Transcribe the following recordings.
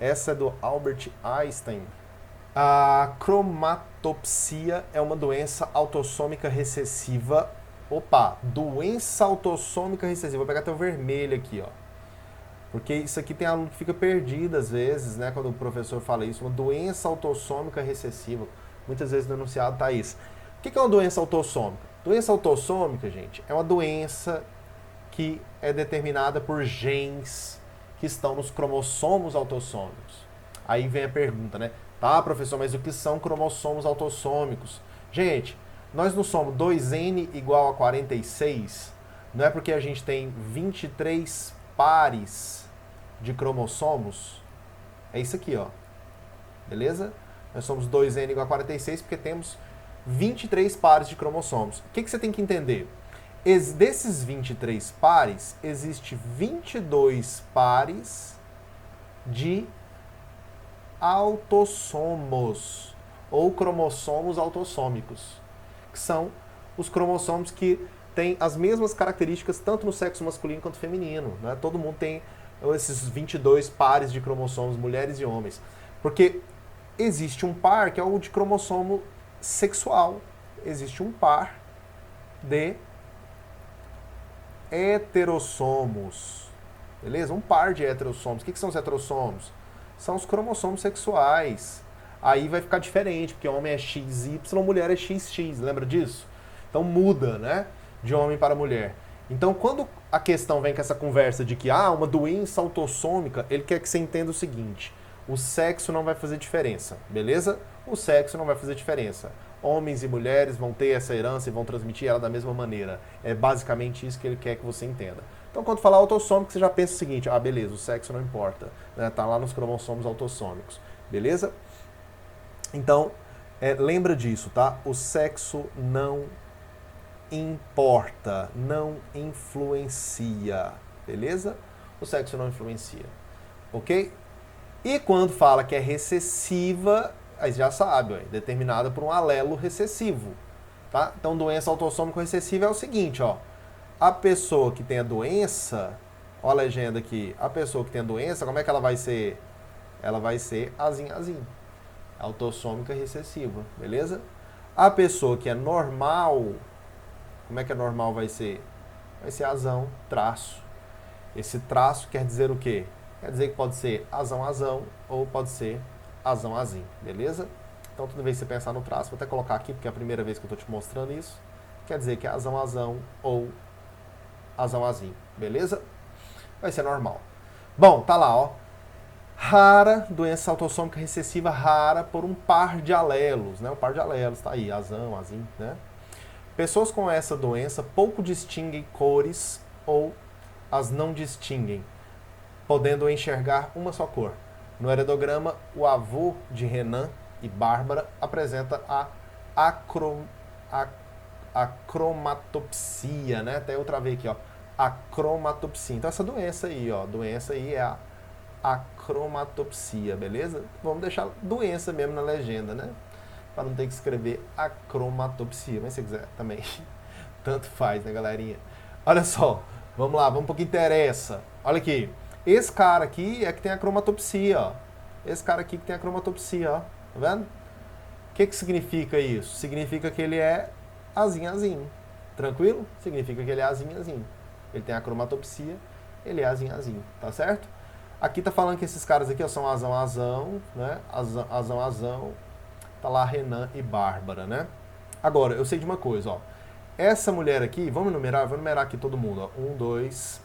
Essa é do Albert Einstein. A cromatopsia é uma doença autossômica recessiva. Opa, doença autossômica recessiva. Vou pegar até o vermelho aqui, ó. Porque isso aqui tem aluno que fica perdido às vezes, né? Quando o professor fala isso. Uma doença autossômica recessiva. Muitas vezes no enunciado tá isso. O que é uma doença autossômica? Doença autossômica, gente, é uma doença que é determinada por genes que estão nos cromossomos autossômicos. Aí vem a pergunta, né? Tá, professor, mas o que são cromossomos autossômicos? Gente, nós não somos 2n igual a 46? Não é porque a gente tem 23 pares de cromossomos? É isso aqui, ó. Beleza? Nós somos 2n igual a 46 porque temos 23 pares de cromossomos. O que você tem que entender? Desses 23 pares, existe 22 pares de autossomos, ou cromossomos autossômicos, que são os cromossomos que têm as mesmas características tanto no sexo masculino quanto feminino. Né? Todo mundo tem esses 22 pares de cromossomos, mulheres e homens. Porque existe um par que é o de cromossomo sexual. Existe um par de heterossomos. Beleza? Um par de heterossomos. O que são os heterossomos? São os cromossomos sexuais. Aí vai ficar diferente, porque homem é XY, mulher é XX. Lembra disso? Então muda, né? De homem para mulher. Então, quando a questão vem com essa conversa de que uma doença autossômica, ele quer que você entenda o seguinte: o sexo não vai fazer diferença, beleza? O sexo não vai fazer diferença. Homens e mulheres vão ter essa herança e vão transmitir ela da mesma maneira. É basicamente isso que ele quer que você entenda. Então, quando falar autossômico, você já pensa o seguinte: beleza, o sexo não importa. Né? Tá lá nos cromossomos autossômicos. Beleza? Então, lembra disso, tá? O sexo não importa, não influencia. Beleza? O sexo não influencia. Ok? E quando fala que é recessiva, aí já sabe, determinada por um alelo recessivo. Tá? Então, doença autossômica recessiva é o seguinte, ó. A pessoa que tem a doença, ó a legenda aqui, a pessoa que tem a doença, como é que ela vai ser? Ela vai ser azinho. Autossômica recessiva, beleza? A pessoa que é normal, como é que é normal vai ser? Vai ser azão, traço. Esse traço quer dizer o quê? Quer dizer que pode ser azão ou pode ser azão, beleza? Então, toda vez que você pensar no traço, vou até colocar aqui, porque é a primeira vez que eu estou te mostrando isso, quer dizer que é azão ou azão, beleza? Vai ser normal. Bom, tá lá, ó. Rara, doença autossômica recessiva rara por um par de alelos, né? Um par de alelos, tá aí, azão, né? Pessoas com essa doença pouco distinguem cores ou as não distinguem, podendo enxergar uma só cor. No heredograma, o avô de Renan e Bárbara apresenta a cromatopsia, né? Até outra vez aqui, ó. A cromatopsia. Então essa doença aí, ó, doença aí é a cromatopsia, beleza? Vamos deixar doença mesmo na legenda, né? Para não ter que escrever a cromatopsia, mas se você quiser também, tanto faz, né, galerinha? Olha só, vamos lá, vamos para o que interessa. Olha aqui, esse cara aqui é que tem a cromatopsia, ó. Esse cara aqui que tem a cromatopsia, ó. Tá vendo? O que significa isso? Significa que ele é azinho. Tranquilo? Significa que ele é azinho. Ele tem a cromatopsia, ele é azinho, tá certo? Aqui tá falando que esses caras aqui ó, são azão, né? Azão. Tá lá Renan e Bárbara, né? Agora, eu sei de uma coisa, ó. Essa mulher aqui, vamos numerar? Vou numerar aqui todo mundo, ó. 1, 2,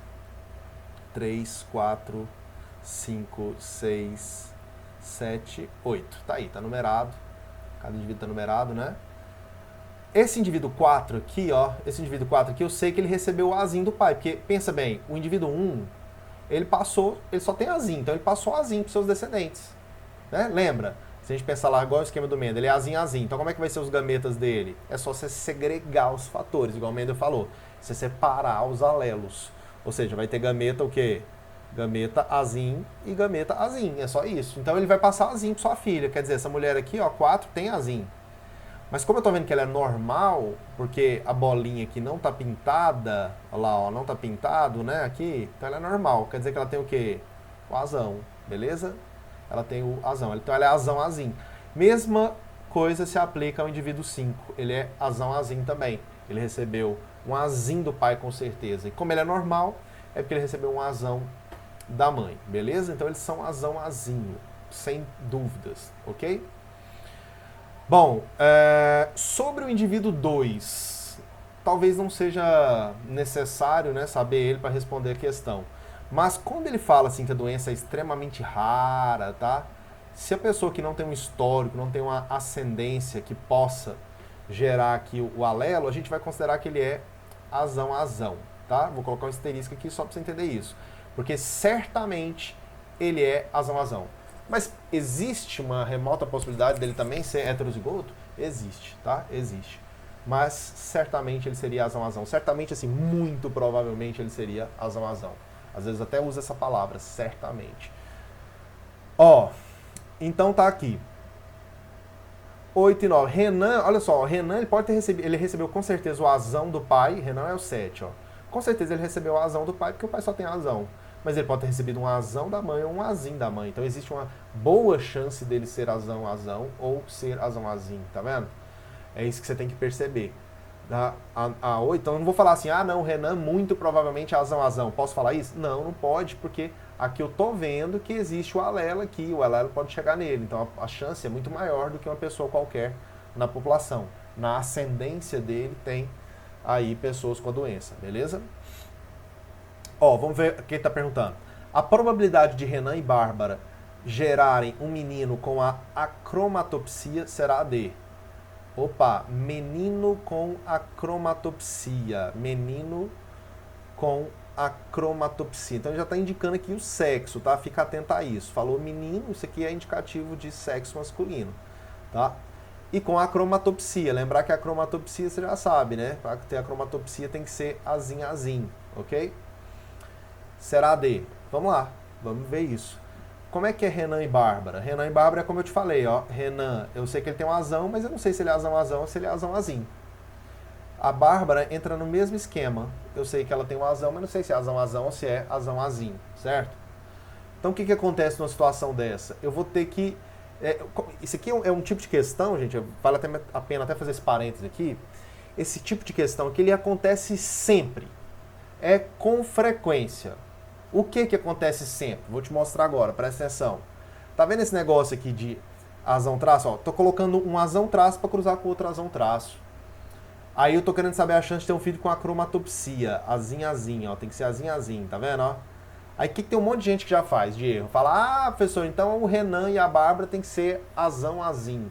3, 4, 5, 6, 7, 8. Tá aí, tá numerado. Cada indivíduo tá numerado, né? Esse indivíduo 4 aqui, ó. Esse indivíduo 4 aqui, eu sei que ele recebeu o azinho do pai. Porque, pensa bem, o indivíduo 1, ele só tem azinho. Então ele passou azinho pros seus descendentes. Né? Lembra? Se a gente pensar lá igual o esquema do Mendel, ele é azinho. Então como é que vai ser os gametas dele? É só você segregar os fatores, igual o Mendel falou. Você separar os alelos. Ou seja, vai ter gameta o quê? Gameta azinho e gameta azinho. É só isso. Então ele vai passar azinho para sua filha. Quer dizer, essa mulher aqui, ó, 4 tem azinho. Mas como eu tô vendo que ela é normal, porque a bolinha aqui não tá pintada, olha lá, ó, não tá pintado, né, aqui, então ela é normal. Quer dizer que ela tem o quê? O azão, beleza? ela tem o azão. Então ela é azão azim. Mesma coisa se aplica ao indivíduo 5. Ele é azão azim também. Ele recebeu um azim do pai com certeza. E como ele é normal, é porque ele recebeu um azão da mãe, beleza? Então eles são azão azinho, sem dúvidas, ok? Bom, sobre o indivíduo 2, talvez não seja necessário, né, saber ele para responder a questão. Mas quando ele fala assim que a doença é extremamente rara, tá? Se a pessoa que não tem um histórico, não tem uma ascendência que possa gerar aqui o alelo, a gente vai considerar que ele é azão, tá? Vou colocar um asterisco aqui só para você entender isso. Porque certamente ele é azão. Mas existe uma remota possibilidade dele também ser heterozigoto? Existe, tá? Existe. Mas certamente ele seria azão. Certamente, assim, muito provavelmente ele seria azão. Às vezes até usa essa palavra, certamente. Ó, então tá aqui. 8 e 9. Renan, olha só, Renan ele pode ter recebido, ele recebeu com certeza o azão do pai, Renan é o 7, ó. Com certeza ele recebeu o azão do pai, porque o pai só tem azão. Mas ele pode ter recebido um azão da mãe ou um azim da mãe. Então existe uma boa chance dele ser azão ou ser azão azim, tá vendo? É isso que você tem que perceber. Então eu não vou falar assim, não, Renan muito provavelmente é azão. Posso falar isso? Não pode, porque aqui eu tô vendo que existe o alelo aqui, o alelo pode chegar nele. Então a chance é muito maior do que uma pessoa qualquer na população. Na ascendência dele tem aí pessoas com a doença, beleza? Ó, vamos ver quem está perguntando. A probabilidade de Renan e Bárbara gerarem um menino com a acromatopsia será a D. Opa, menino com acromatopsia. Menino com acromatopsia. Então já está indicando aqui o sexo, tá? Fica atento a isso. Falou menino, isso aqui é indicativo de sexo masculino, tá? E com a acromatopsia. Lembrar que a acromatopsia você já sabe, né? Para ter acromatopsia tem que ser azim, ok? Será D. Vamos lá, vamos ver isso. Como é que é Renan e Bárbara? Renan e Bárbara é como eu te falei, ó. Renan, eu sei que ele tem um azão, mas eu não sei se ele é azão ou se ele é azão azim. A Bárbara entra no mesmo esquema. Eu sei que ela tem um azão, mas não sei se é azão ou se é azão azim, certo? Então o que acontece numa situação dessa? Eu vou ter que... isso aqui é um tipo de questão, gente, vale até a pena até fazer esse parênteses aqui. Esse tipo de questão aqui, ele acontece sempre. É com frequência. O que acontece sempre? Vou te mostrar agora, presta atenção. Tá vendo esse negócio aqui de azão traço? Ó, tô colocando um azão traço para cruzar com outro azão traço. Aí eu tô querendo saber a chance de ter um filho com acromatopsia, azim, ó, tem que ser azim, tá vendo, ó? Aí o que tem um monte de gente que já faz de erro? Fala, professor, então o Renan e a Bárbara tem que ser azão azim.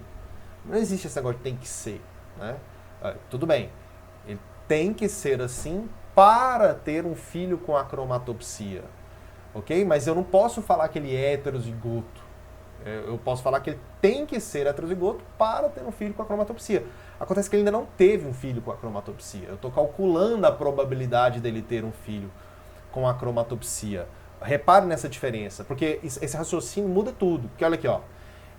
Não existe esse negócio de tem que ser, né? Tudo bem, ele tem que ser assim para ter um filho com acromatopsia, ok? Mas eu não posso falar que ele é heterozigoto. Eu posso falar que ele tem que ser heterozigoto para ter um filho com acromatopsia. Acontece que ele ainda não teve um filho com acromatopsia. Eu estou calculando a probabilidade dele ter um filho com acromatopsia. Repare nessa diferença, porque esse raciocínio muda tudo. Porque olha aqui, ó.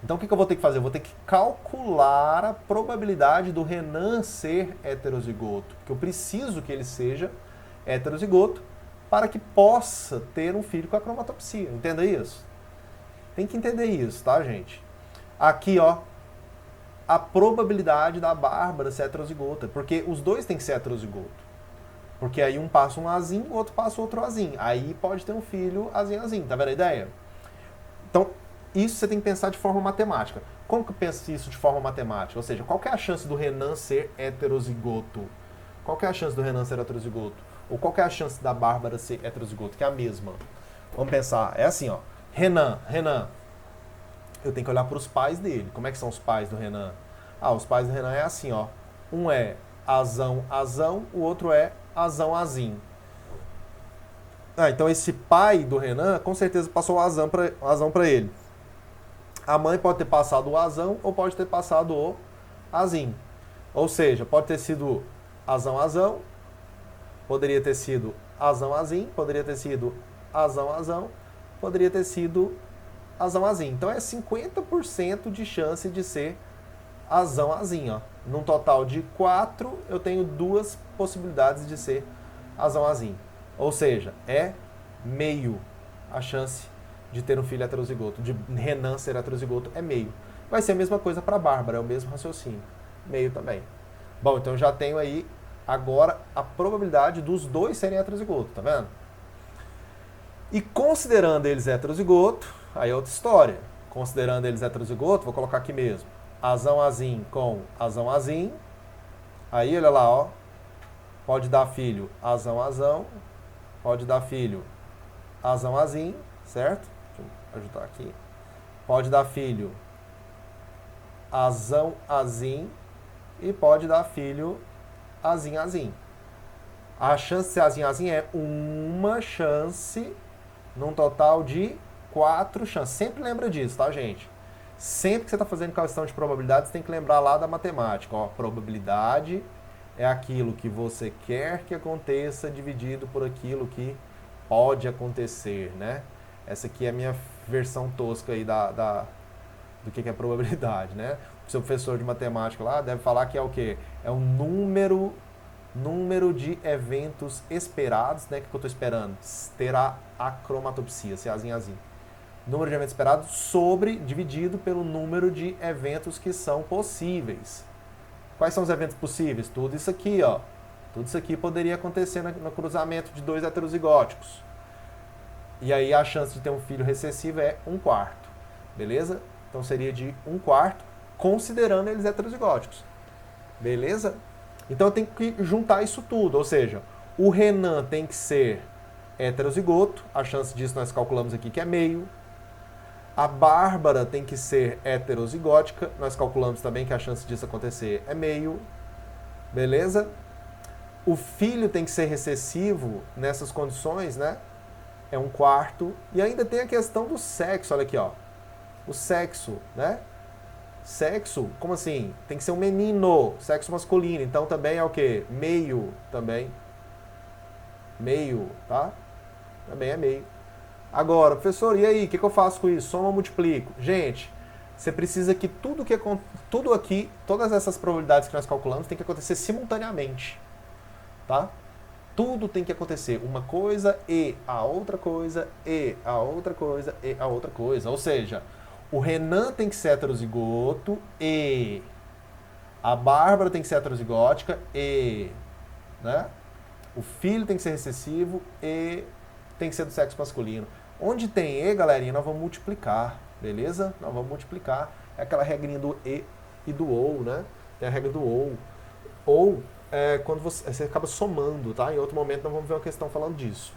Então o que eu vou ter que fazer? Eu vou ter que calcular a probabilidade do Renan ser heterozigoto. Porque eu preciso que ele seja heterozigoto para que possa ter um filho com acromatopsia. Entenda isso? Tem que entender isso, tá, gente? Aqui, ó, a probabilidade da Bárbara ser heterozigota, porque os dois têm que ser heterozigoto. Porque aí um passa um azim, o outro passa outro azim. Aí pode ter um filho azim. Tá vendo a ideia? Então, isso você tem que pensar de forma matemática. Como que eu penso isso de forma matemática? Ou seja, qual que é a chance do Renan ser heterozigoto? Qual que é a chance do Renan ser heterozigoto? Ou qual que é a chance da Bárbara ser heterozigoto? Que é a mesma. Vamos pensar. É assim, ó. Renan. Eu tenho que olhar para os pais dele. Como é que são os pais do Renan? Os pais do Renan é assim, ó. Um é azão, o outro é azão, azim. Então esse pai do Renan, com certeza passou o azão para ele. A mãe pode ter passado o azão ou pode ter passado o azim. Ou seja, pode ter sido azão, poderia ter sido azão, azim, poderia ter sido azão, poderia ter sido azão, azim. Então é 50% de chance de ser azão, azim, ó. Num total de 4, eu tenho 2 possibilidades de ser azão, azim. Ou seja, é meio a chance de ter um filho heterozigoto, de Renan ser heterozigoto, é meio. Vai ser a mesma coisa para a Bárbara, é o mesmo raciocínio. Meio também. Bom, então eu já tenho aí agora a probabilidade dos dois serem heterozigoto, tá vendo? E considerando eles heterozigoto, aí é outra história. Considerando eles heterozigoto, vou colocar aqui mesmo. Azão azim com azão azim. Aí, olha lá, ó. Pode dar filho azão azão. Pode dar filho azão azim, certo? Deixa eu ajudar aqui. Pode dar filho azão azim. E pode dar filho azim azim. A chance de ser azim azim é uma chance num total de 4 chances. Sempre lembra disso, tá, gente? Sempre que você está fazendo questão de probabilidade, você tem que lembrar lá da matemática. Ó, probabilidade é aquilo que você quer que aconteça dividido por aquilo que pode acontecer, né? Essa aqui é a minha versão tosca aí do que é probabilidade, né? O seu professor de matemática lá deve falar que é o quê? É um número de eventos esperados, né? O que eu estou esperando? Ter a acromatopsia, ser azim azim. Número de eventos esperados dividido pelo número de eventos que são possíveis. Quais são os eventos possíveis? Tudo isso aqui, ó. Tudo isso aqui poderia acontecer no cruzamento de dois heterozigóticos. E aí a chance de ter um filho recessivo é 1/4. Beleza? Então seria de 1/4, considerando eles heterozigóticos. Beleza? Então eu tenho que juntar isso tudo. Ou seja, o Renan tem que ser heterozigoto. A chance disso nós calculamos aqui que é meio. A Bárbara tem que ser heterozigótica. Nós calculamos também que a chance disso acontecer é meio. Beleza? O filho tem que ser recessivo nessas condições, né? É 1/4. E ainda tem a questão do sexo. Olha aqui, ó. O sexo, né? Sexo, como assim? Tem que ser um menino, sexo masculino. Então também é o quê? Meio também. Meio, tá? Também é meio. Agora, professor, e aí? O que eu faço com isso? Soma ou multiplico? Gente, você precisa que tudo aqui, todas essas probabilidades que nós calculamos, tem que acontecer simultaneamente. Tá? Tudo tem que acontecer. Uma coisa e a outra coisa, e a outra coisa, e a outra coisa. Ou seja, o Renan tem que ser heterozigoto e a Bárbara tem que ser heterozigótica e, né? O filho tem que ser recessivo e tem que ser do sexo masculino. Onde tem e, galerinha, nós vamos multiplicar, beleza? Nós vamos multiplicar. É aquela regrinha do e do ou, né? Tem a regra do ou. Ou é quando você acaba somando, tá? Em outro momento nós vamos ver uma questão falando disso.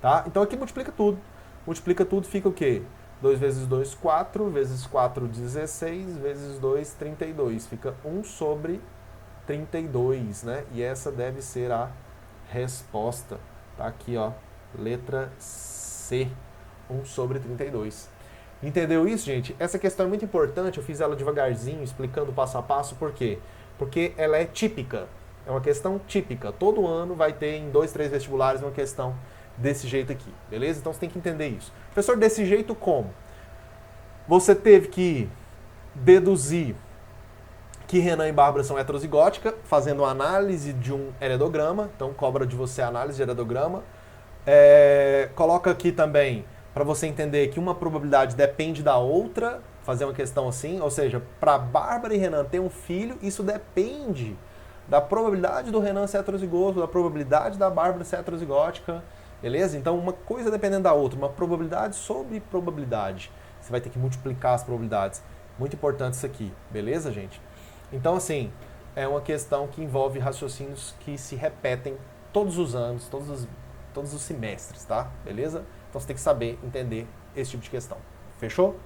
Tá? Então aqui multiplica tudo. Multiplica tudo, fica o quê? 2 vezes 2, 4, vezes 4, 16, vezes 2, 32. Fica 1/32, né? E essa deve ser a resposta. Tá aqui, ó, letra C, 1/32. Entendeu isso, gente? Essa questão é muito importante, eu fiz ela devagarzinho, explicando passo a passo, por quê? Porque ela é típica, é uma questão típica. Todo ano vai ter em 2, 3 vestibulares uma questão desse jeito aqui, beleza? Então você tem que entender isso. Professor, desse jeito como? Você teve que deduzir que Renan e Bárbara são heterozigóticas, fazendo uma análise de um heredograma, então cobra de você a análise de heredograma. Coloca aqui também para você entender que uma probabilidade depende da outra, fazer uma questão assim, ou seja, para Bárbara e Renan ter um filho, isso depende da probabilidade do Renan ser heterozigoto, da probabilidade da Bárbara ser heterozigótica, beleza? Então uma coisa dependendo da outra, uma probabilidade sobre probabilidade. Você vai ter que multiplicar as probabilidades. Muito importante isso aqui, beleza, gente? Então, assim, é uma questão que envolve raciocínios que se repetem todos os anos, todos os semestres, tá? Beleza? Então você tem que saber entender esse tipo de questão. Fechou?